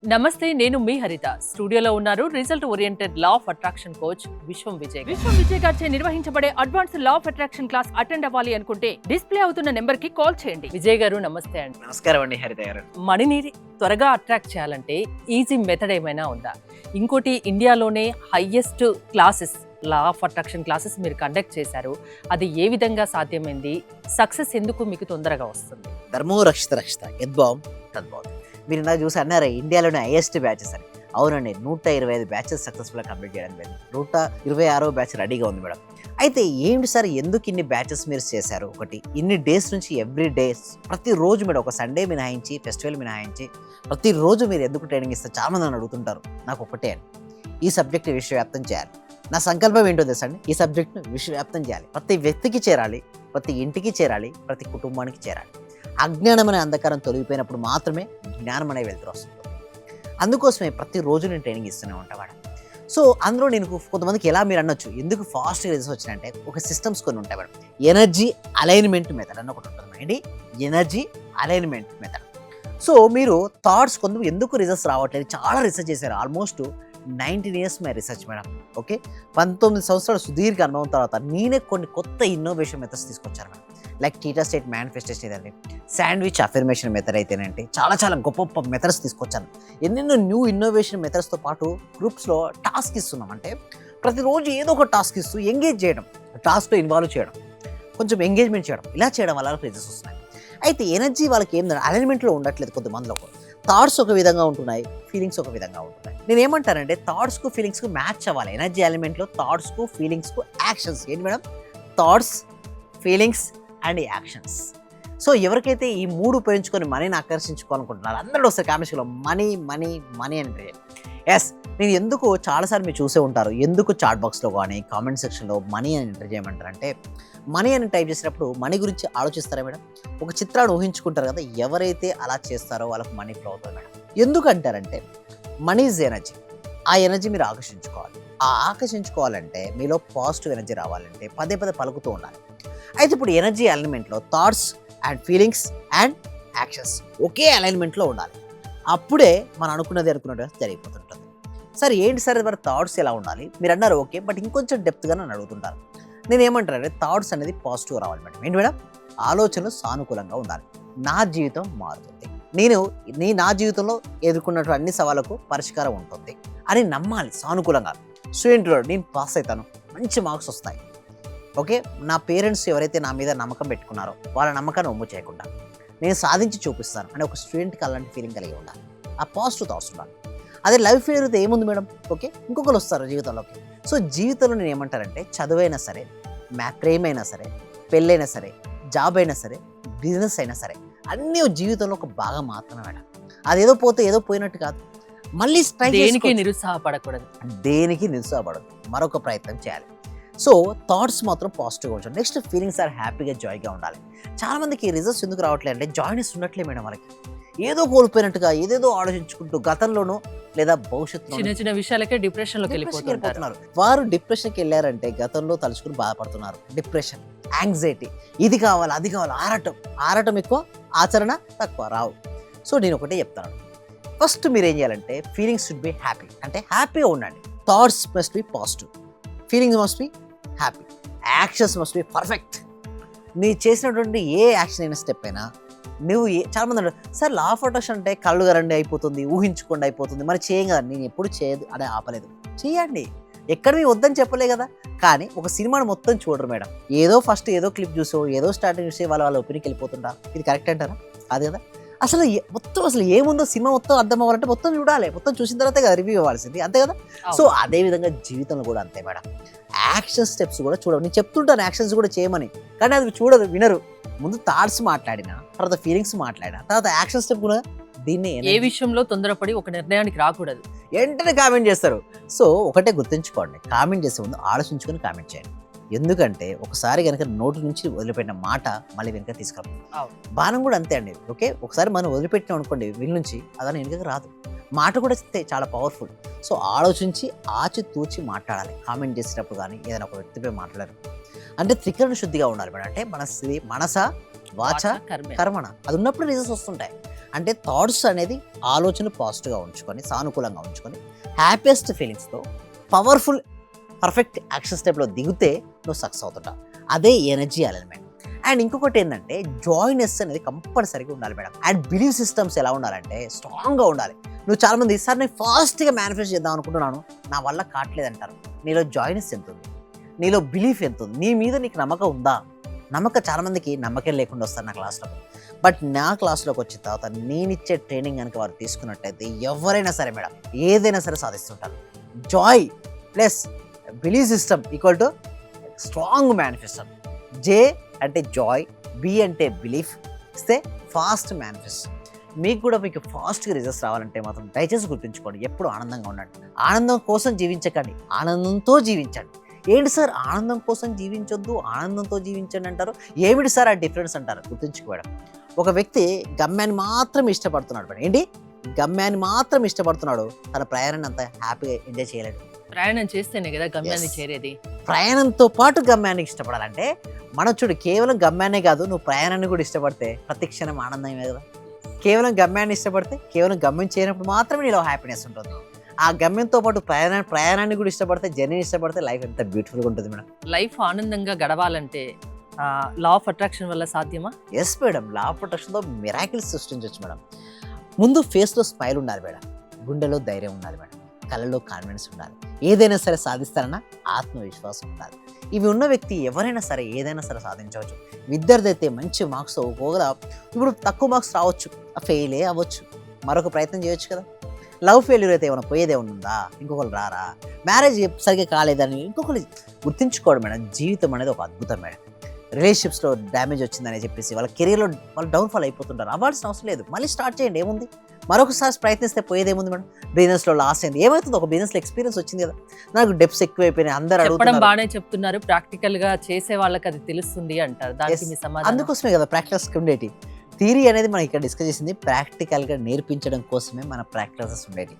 నమస్తే, నేను మీ హరిత. స్టూడియోలో ఉన్నారు result oriented law of attraction coach విశ్వం విజయ్. విశ్వం విజయ్ గారిచే నిర్వహించబడే advanced law of attraction class attend అవ్వాలి అనుకుంటే డిస్ప్లే అవుతున్న నెంబర్ కి కాల్ చేయండి. విజయ్ గారు నమస్తే అండి. నమస్కారం అండి హరిత గారు. మనీని త్వరగా అట్రాక్ట్ చేయాలంటే ఈజీ మెథడ్ ఏమైనా ఉందా? ఇంకోటి, ఇండియాలోనే highest classes law of attraction classes మీరు కండక్ట్ చేశారు. అది ఏ విధంగా సాధ్యమైంది? సక్సెస్ ఎందుకు మీకు తొందరగా వస్తుంది? ధర్మో రక్షిత రక్షిత యద్భావం తద్భావం. మీరు నాకు చూసి అన్నారా ఇండియాలోనే హైయెస్ట్ బ్యాచెస్ అని. అవునండి, 125 బ్యాచెస్ సక్సెస్ఫుల్గా కంప్లీట్ చేయడం జరిగింది. 126వ బ్యాచ్ రెడీగా ఉంది మేడం. అయితే ఏంటి సార్, ఎందుకు ఇన్ని బ్యాచెస్ మీరు చేశారు? ఒకటి, ఇన్ని డేస్ నుంచి ఎవ్రీ డేస్ ప్రతిరోజు మేడం, ఒక సండే మినహాయించి ఫెస్టివల్ మినహాయించి ప్రతిరోజు మీరు ఎందుకు ట్రైనింగ్ ఇస్తారు? చాలా మంది నన్ను అడుగుతుంటారు. నాకు ఒకటే అండి, ఈ సబ్జెక్ట్ విశ్వవ్యాప్తం చేయాలి. నా సంకల్పం ఏంటో తెలుసా అండి, ఈ సబ్జెక్ట్ను విశ్వవ్యాప్తం చేయాలి. ప్రతి వ్యక్తికి చేరాలి, ప్రతి ఇంటికి చేరాలి, ప్రతి కుటుంబానికి చేరాలి. అజ్ఞానం అనే అంధకారం తొలగిపోయినప్పుడు మాత్రమే జ్ఞానం అనే వెలుతురు వస్తుంది. అందుకోసమే ప్రతిరోజు నేను ట్రైనింగ్ ఇస్తూనే ఉంటాను. సో అందులో నేను కొంతమందికి ఎలా మీరు అనొచ్చు, ఎందుకు ఫాస్ట్గా రిజల్ట్స్ వచ్చినాయంటే ఒక సిస్టమ్స్ కొన్ని ఉంటాయి మేడం. ఎనర్జీ అలైన్మెంట్ మెథడ్ అని ఒకటి ఉంటుంది అండి. Energy alignment method. సో మీరు థాట్స్ కొంత ఎందుకు రిజల్ట్స్ రావట్లేదు, చాలా రీసెర్చ్ చేశారు. Almost 19 years my research madam. Okay, 19 సంవత్సరాల సుదీర్ఘ అనుభవం తర్వాత నేనే కొన్ని కొత్త ఇన్నోవేషన్ మెథడ్స్ తీసుకొచ్చాను madam. Like theta state manifestation ఏదండి, శాండ్విచ్ అఫర్మేషన్ మెథడ్ అయితేనంటే చాలా గొప్ప గొప్ప మెథడ్స్ తీసుకొచ్చాను. ఎన్నెన్నో న్యూ ఇన్నోవేషన్ మెథడ్స్తో పాటు గ్రూప్స్లో టాస్క్ ఇస్తున్నాం. అంటే ప్రతిరోజు ఏదో ఒక టాస్క్ ఇస్తూ ఎంగేజ్ చేయడం, టాస్క్లో ఇన్వాల్వ్ చేయడం, కొంచెం ఎంగేజ్మెంట్ చేయడం, ఇలా చేయడం వల్ల రిజల్ట్స్ వస్తున్నాయి. అయితే ఎనర్జీ వాళ్ళకి ఏం అలైన్మెంట్లో ఉండట్లేదు. కొంతమందిలో థాట్స్ ఒక విధంగా ఉంటున్నాయి, ఫీలింగ్స్ ఒక విధంగా ఉంటున్నాయి. నేను ఏమంటానంటే థాట్స్కు ఫీలింగ్స్కు మ్యాచ్ అవ్వాలి. ఎనర్జీ ఎలిమెంట్లో థాట్స్కు ఫీలింగ్స్కు యాక్షన్స్ ఏంటి madam? Thoughts, feelings and actions. So ఎవరికైతే ఈ 3 ఉపయోగించుకొని మనీని ఆకర్షించుకోవాలనుకుంటున్నారు అందరూ వస్తారు కామెంట్స్లో మనీ మనీ మనీ అంటే. ఎస్, నేను ఎందుకు చాలాసార్లు మీరు చూసే ఉంటారు, ఎందుకు చాట్ బాక్స్లో కానీ కామెంట్ సెక్షన్లో మనీ అని ఎంటర్ చేయమంటారంటే, మనీ అని టైప్ చేసినప్పుడు మనీ గురించి ఆలోచిస్తారా మేడం? ఒక చిత్రాన్ని ఊహించుకుంటారు కదా, ఎవరైతే అలా చేస్తారో వాళ్ళకు మనీ ఫ్లో అవుతుంది మేడం. ఎందుకంటారంటే మనీ ఈజ్ ఎనర్జీ. ఆ ఎనర్జీ మీరు ఆకర్షించుకోవాలి. ఆ ఆకర్షించుకోవాలంటే మీలో పాజిటివ్ ఎనర్జీ రావాలంటే పదే పలుకుతూ ఉండాలి. అయితే ఇప్పుడు ఎనర్జీ అలైన్మెంట్లో thoughts and feelings and actions ఒకే అలైన్మెంట్లో ఉండాలి. అప్పుడే మనం అనుకున్నట్టుగా జరిగిపోతుంటుంది. సరే ఏంటి సార్ మరి థాట్స్ ఎలా ఉండాలి? మీరు అన్నారు ఓకే, బట్ ఇంకొంచెం డెప్త్గా నన్ను అడుగుతుంటారు. నేను ఏమంటానంటే థాట్స్ అనేది పాజిటివ్గా రావాలి మేడం. ఏంటి మేడం? ఆలోచనలు సానుకూలంగా ఉండాలి. నా జీవితం మారుతుంది, నా జీవితంలో ఎదుర్కొన్నటువంటి అన్ని సవాళ్ళకు పరిష్కారం ఉంటుంది అని నమ్మాలి సానుకూలంగా. స్టూడెంట్ నేను పాస్ అవుతాను, మంచి మార్క్స్ వస్తాయి. ఓకే, నా పేరెంట్స్ ఎవరైతే నా మీద నమ్మకం పెట్టుకున్నారో వాళ్ళ నమ్మకాన్ని ఒమ్ము చేయకుండా నేను సాధించి చూపిస్తాను అని ఒక స్టూడెంట్కి అలాంటి ఫీలింగ్ కలిగి ఉండాలి. ఆ పాజిటివ్ థాట్స్ ఉండాలి. అదే లైఫ్ ఫెయిల్యూర్ అయితే ఏముంది మేడం? ఓకే, ఇంకొకరు వస్తారు జీవితంలోకి. సో జీవితంలో నేను ఏమంటానంటే చదువైనా సరే, ప్రేమైనా సరే, పెళ్ళైనా సరే, జాబ్ అయినా సరే, బిజినెస్ అయినా సరే, అన్నీ జీవితంలో ఒక భాగం మాత్రమే మేడం. అదేదో పోతే ఏదో పోయినట్టు కాదు. మళ్ళీ దేనికి నిరుత్సాహపడకూడదు, మరొక ప్రయత్నం చేయాలి. సో థాట్స్ మాత్రం పాజిటివ్గా ఉంచాలి. నెక్స్ట్ ఫీలింగ్స్ ఆర్ హ్యాపీగా, జాయ్గా ఉండాలి. చాలామందికి రిజల్ట్స్ ఎందుకు రావట్లేదు అంటే జాయ్నెస్ ఉండట్లే మేడం. వాళ్ళకి ఏదో కోల్పోయినట్టుగా ఏదేదో ఆలోచించుకుంటూ గతంలోనూ లేదా భవిష్యత్తులో చిన్న విషయాలకే డిప్రెషన్లోకి వెళ్ళిపోతున్నారు. వారు డిప్రెషన్కి వెళ్ళారంటే గతంలో తలుచుకుని బాధపడుతున్నారు. డిప్రెషన్, యాంగ్జైటీ, ఇది కావాలి అది కావాలి, ఆరటం ఎక్కువ, ఆచరణ తక్కువ, రావు. సో నేను ఒకటే చెప్తాను, ఫస్ట్ మీరు ఏం చేయాలంటే ఫీలింగ్స్ షుడ్ బి హ్యాపీ. అంటే హ్యాపీగా ఉండండి. Thoughts must be positive, feelings must be happy, actions must be perfect. నీ చేసినటువంటి ఏ యాక్షన్ అయినా స్టెప్ అయినా నువ్వు చాలామంది అంటారు సార్ లా ఆఫ్ అట్రాక్షన్ అంటే కళ్ళు గరండి అయిపోతుంది, ఊహించుకోండి అయిపోతుంది, మరి చేయం కదా. నేను ఎప్పుడు చేయదు అనే ఆపలేదు, చేయండి. ఎక్కడ మీ వద్దని చెప్పలే కదా. కానీ ఒక సినిమాను మొత్తం చూడరు మేడం. ఏదో ఫస్ట్ ఏదో క్లిప్ చూసో, ఏదో స్టార్టింగ్ చూసి వాళ్ళ ఒపీనియన్కి వెళ్ళిపోతుంటారు. ఇది కరెక్ట్ అంటారా? అది కదా. అసలు ఏముందో సినిమా మొత్తం అర్థం అవ్వాలంటే మొత్తం చూడాలి. మొత్తం చూసిన తర్వాత కదా రివ్యూ ఇవ్వాల్సింది, అంతే కదా. సో అదే విధంగా జీవితంలో కూడా అంతే మేడం. యాక్షన్ స్టెప్స్ కూడా చూడవు. నేను చెప్తుంటాను యాక్షన్స్ కూడా చేయమని, కానీ అది చూడరు, వినరు. ముందు థాట్స్ మాట్లాడినా, తర్వాత ఫీలింగ్స్ మాట్లాడినా, తర్వాత యాక్షన్ స్టెప్ కూడా. దీన్ని ఏ విషయంలో తొందరపడి ఒక నిర్ణయానికి రాకూడదు, వెంటనే కామెంట్ చేస్తారు. సో ఒకటే గుర్తుంచుకోండి, కామెంట్ చేసే ముందు ఆలోచించుకొని కామెంట్ చేయండి. ఎందుకంటే ఒకసారి కనుక నోటి నుంచి వదిలిపెట్టిన మాట మళ్ళీ వెనుక తీసుకురాం. బాణం కూడా అంతే అండి. ఓకే, ఒకసారి మనం వదిలిపెట్టినాం అనుకోండి వీళ్ళ నుంచి, అదని వెనుకకి రాదు. మాట కూడా చాలా పవర్ఫుల్. సో ఆలోచించి ఆచితూచి మాట్లాడాలి. కామెంట్ చేసేటప్పుడు కానీ ఏదైనా ఒక వ్యక్తిపై మాట్లాడారు అంటే త్రికరణ శుద్ధిగా ఉండాలి మేడం. అంటే మనస, వాచ, కర్మణ అది ఉన్నప్పుడు రిజల్ట్స్ వస్తుంటాయి. అంటే థాట్స్ అనేది ఆలోచన పాజిటివ్గా ఉంచుకొని, సానుకూలంగా ఉంచుకొని, హ్యాపీయెస్ట్ ఫీలింగ్స్తో పవర్ఫుల్ పర్ఫెక్ట్ యాక్షన్ స్టెప్లో దిగితే నువ్వు సక్సెస్ అవుతుంటావు. అదే ఎనర్జీ అలైన్మెంట్. అండ్ ఇంకొకటి ఏంటంటే జాయ్నెస్ అనేది కంపల్సరీగా ఉండాలి మేడం. అండ్ బిలీవ్ సిస్టమ్స్ ఎలా ఉండాలంటే స్ట్రాంగ్గా ఉండాలి. నువ్వు చాలామంది సార్ నేను ఫాస్ట్గా మేనిఫెస్ట్ చేద్దాం అనుకుంటున్నాను, నా వల్ల కావట్లేదంటారు. నీలో జాయ్నెస్ ఎంత ఉంది, నీలో బిలీఫ్ ఎంత ఉంది, నీ మీద నీకు నమ్మకం ఉందా? నమ్మకం చాలామందికి నమ్మకం లేకుండా వస్తారు నా క్లాస్లో. బట్ నా క్లాస్లోకి వచ్చిన తర్వాత నేను ఇచ్చే ట్రైనింగ్ కనుక వారు తీసుకున్నట్టయితే ఎవరైనా సరే మేడం ఏదైనా సరే సాధిస్తుంటారు. Joy plus believe system equal to strong manifesto. J అంటే జాయ్, బి అంటే బిలీఫ్, ఇస్తే ఫాస్ట్ మేనిఫెస్ట్. మీకు కూడా మీకు ఫాస్ట్గా రిజల్ట్స్ రావాలంటే మాత్రం దయచేసి గుర్తుంచుకోండి, ఎప్పుడు ఆనందంగా ఉండండి. ఆనందం కోసం జీవించకండి, ఆనందంతో జీవించండి. ఏంటి సార్ ఆనందం కోసం జీవించొద్దు, ఆనందంతో జీవించండి అంటారు, ఏమిటి సార్ ఆ డిఫరెన్స్ అంటారు? గుర్తుంచుకోవడం. ఒక వ్యక్తి గమ్యాన్ని మాత్రం ఇష్టపడుతున్నాడు మేడం. ఏంటి గమ్యాన్ని మాత్రం ఇష్టపడుతున్నాడు, తన ప్రయాణాన్ని అంత హ్యాపీగా ఎంజాయ్ చేయలేడు. ప్రయాణం చేస్తేనే కదా గమ్యాన్ని చేరేది. ప్రయాణంతో పాటు గమ్యాన్ని ఇష్టపడాలంటే మనం చూడు, కేవలం గమ్యాన్నే కాదు, నువ్వు ప్రయాణాన్ని కూడా ఇష్టపడితే ప్రతి క్షణం ఆనందమే కదా. కేవలం గమ్యాన్ని ఇష్టపడితే కేవలం గమ్యం చేయనప్పుడు మాత్రమే నీలో హ్యాపీనెస్ ఉంటుంది. ఆ గమ్యంతో పాటు ప్రయాణాన్ని కూడా ఇష్టపడితే, జర్నీని ఇష్టపడితే లైఫ్ ఎంత బ్యూటిఫుల్గా ఉంటుంది మేడం. లైఫ్ ఆనందంగా గడవాలంటే లా ఆఫ్ అట్రాక్షన్ వల్ల సాధ్యమా? ఎస్ మేడం, లా ఆఫ్ అట్రాక్షన్తో మిరాకిల్స్ సృష్టించవచ్చు మేడం. ముందు ఫేస్లో స్మైల్ ఉండాలి మేడం, గుండెలో ధైర్యం ఉండాలి మేడం, కళ్ళలో కాన్ఫిడెన్స్ ఉండాలి, ఏదైనా సరే సాధిస్తారన్న ఆత్మవిశ్వాసం ఉండాలి. ఇవి ఉన్న వ్యక్తి ఎవరైనా సరే ఏదైనా సరే సాధించవచ్చు. విద్యార్థి అయితే మంచి మార్క్స్ ఒకవేళ ఇప్పుడు తక్కువ మార్క్స్ రావచ్చు, ఫెయిలే అవ్వచ్చు, మరొక ప్రయత్నం చేయొచ్చు కదా. లవ్ ఫెయిల్యూర్ అయితే ఏమైనా పోయేది ఏమైనా ఉందా? ఇంకొకరు రారా? మ్యారేజ్ సరిగ్గా కాలేదని ఇంకొకరు గుర్తించుకోవడం మేడం. జీవితం అనేది ఒక అద్భుతం మేడం. రిలేషన్షిప్స్లో డ్యామేజ్ వచ్చిందని చెప్పేసి వాళ్ళ కెరీర్లో వాళ్ళు డౌన్ఫాల్ అయిపోతుంటారు. అవ్వాల్సిన అవసరం లేదు, మళ్ళీ స్టార్ట్ చేయండి, ఏముంది? మరొకసారి ప్రయత్నిస్తే పోయేదేముంది మేడం? బిజినెస్లో లాస్ అయింది, ఏమవుతుంది? ఒక బిజినెస్లో ఎక్స్పీరియన్స్ వచ్చింది కదా, నాకు డెప్స్ ఎక్కువైపోయినాయి, అందరూ చెప్పడం అడుగుతున్నారు. బాగానే చెప్తున్నారు, ప్రాక్టికల్ గా చేసే వాళ్ళకి అది తెలుస్తుంది అంటారు. దానికి మీ సమాధానం? అందుకోసమే కదా ప్రాక్టీస్ ఉండేటి. థియరీ అనేది మనం ఇక్కడ డిస్కస్ చేసింది ప్రాక్టికల్గా నేర్పించడం కోసమే మన ప్రాక్టీసెస్ ఉండేది.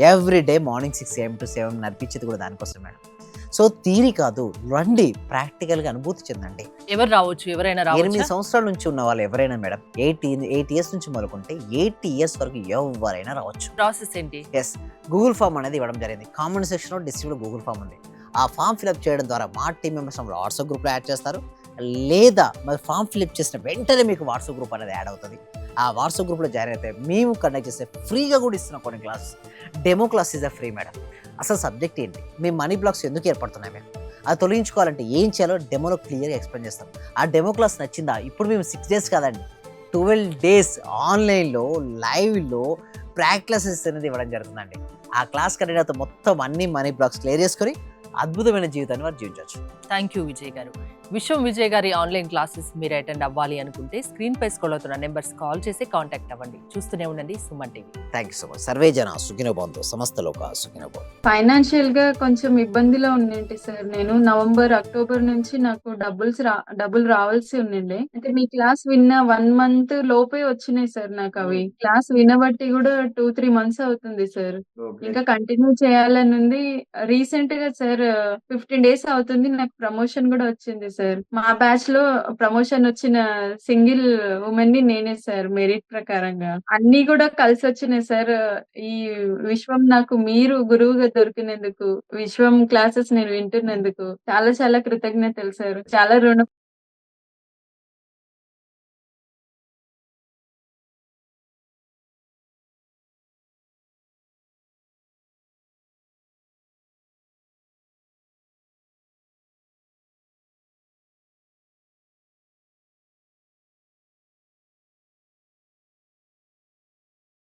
Every day morning 6 AM to 7 నడిపించేది కూడా దానికోసం మేడం. సో థియరీ కాదు, రండి ప్రాక్టికల్గా అనుభూతి చెందండి. ఎవరు రావచ్చు? ఎవరైనా 8 రావచ్చు. సంవత్సరాల నుంచి ఉన్న వాళ్ళు ఎవరైనా మేడం, 8 years నుంచి మొదలుకుంటే 80 years వరకు ఎవరైనా రావచ్చు. ప్రాసెస్ ఏంటి? ఎస్, గూగుల్ ఫామ్ అనేది ఇవ్వడం జరిగింది. కామెంట్ సెక్షన్లో డిస్క్రిప్షన్లో గూగుల్ ఫామ్ ఉంది. ఆ ఫామ్ ఫిల్అప్ చేయడం ద్వారా మా టీం మెంబర్స్ వాట్సాప్ గ్రూప్లో యాడ్ చేస్తారు, లేదా మరి ఫామ్ ఫిల్అప్ చేసిన వెంటనే మీకు వాట్సాప్ గ్రూప్ అనేది యాడ్ అవుతుంది. ఆ వాట్సాప్ గ్రూప్లో జాయిన్ అయితే మేము కండక్ట్ చేస్తే ఫ్రీగా కూడా ఇస్తున్నాం కొన్ని classes. Demo class is free madam. అసలు సబ్జెక్ట్ ఏంటి, మీ మనీ బ్లాక్స్ ఎందుకు ఏర్పడుతున్నాయి మేము, అది తొలగించుకోవాలంటే ఏం చేయాలో డెమోలో క్లియర్గా ఎక్స్ప్లెయిన్ చేస్తాం. ఆ డెమో క్లాస్ నచ్చిందా? ఇప్పుడు మేము 6 days కాదండి, 12 days ఆన్లైన్లో లైవ్లో ప్రాక్టీసెస్ అనేది ఇవ్వడం జరుగుతుందండి. ఆ క్లాస్ కంటే మొత్తం అన్ని మనీ బ్లాక్స్ క్లియర్ చేసుకొని అద్భుతమైన జీవితాన్ని వారు జీవించవచ్చు. థ్యాంక్ యూ విజయ్ గారు. విశ్వం విజయ్ గారి ఆన్లైన్ క్లాసెస్ మీరు అటెండ్ అవ్వాలి అనుకుంటే స్క్రీన్ పై స్క్రోల్ అవుతున్న నెంబర్స్ కాల్ చేసి కాంటాక్ట్ అవ్వండి. చూస్తూనే ఉండండి Suman TV. Thank you so much. Survey జన సుఖినో భవంతు, సమస్త లోక సుఖినో భవంతు. ఫైనాన్షియల్ గా కొంచెం ఇబ్బందిలో ఉండింటి సార్. నేను నవంబర్, అక్టోబర్ నుంచి నాకు డబ్బులు రావాల్సి ఉండిండే. అంటే మీ క్లాస్ విన్న 1 month లోపే వచ్చినాయి సార్ నాకు అవి. క్లాస్ వినబట్టి కూడా 2-3 months అవుతుంది సార్. ఇంకా కంటిన్యూ చేయాలని ఉంది. రీసెంట్ గా సార్ 15 days అవుతుంది, నాకు ప్రమోషన్ కూడా వచ్చింది సార్. మా బ్యాచ్ లో ప్రమోషన్ వచ్చిన సింగిల్ ఉమెన్ ని నేనే సార్, మెరిట్ ప్రకారంగా. అన్ని కూడా కలిసి వచ్చినాయి సార్. ఈ విశ్వం నాకు మీరు గురువుగా దొరికినందుకు, విశ్వం క్లాసెస్ నేను వింటున్నందుకు చాలా చాలా కృతజ్ఞతలు సార్. చాలా రుణ